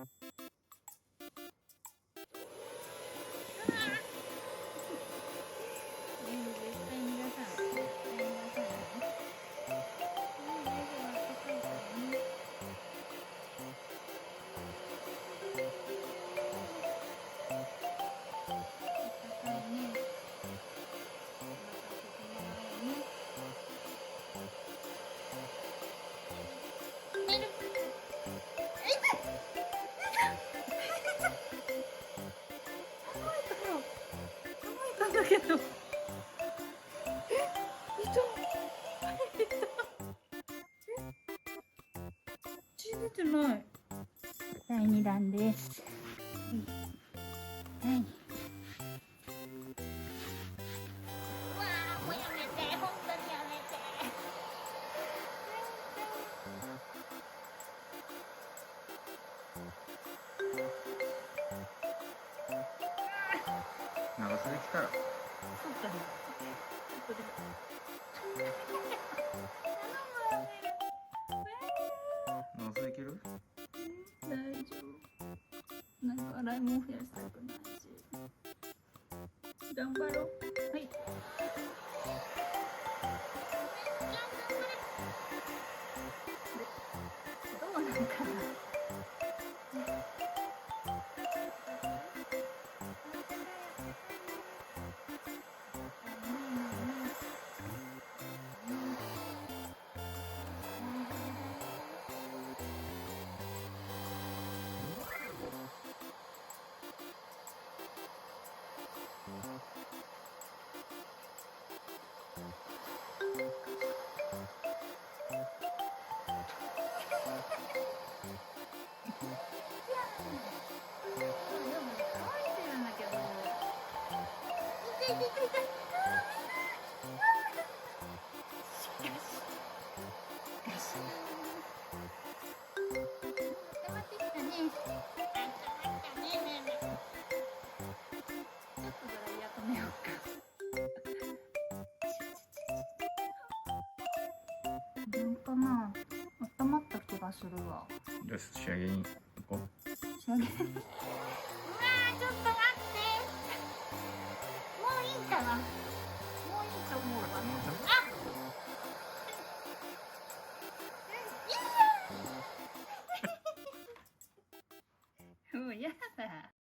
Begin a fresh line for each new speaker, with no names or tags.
絶対逃がさない。絶対逃がさないね。大丈夫、あったかいからね。あったかいね。お腹を整えようね。寝る。乾いたよ。乾いたんだけど。血出てない。第2弾です。はい。うわあ、もうやめて、本当にやめて。
長袖着たら。
そうかね。ちょっとでも。
長袖着る？
大丈夫。なんか洗い物増やしたくないし。頑張ろう。はい。どうなんかな。なんかな、温まった気がするわ。
よし、仕上げに行こう。
仕上げ。うわー、ちょっと待って。もういいかな。もういいと思うわ。あ。もうやだ。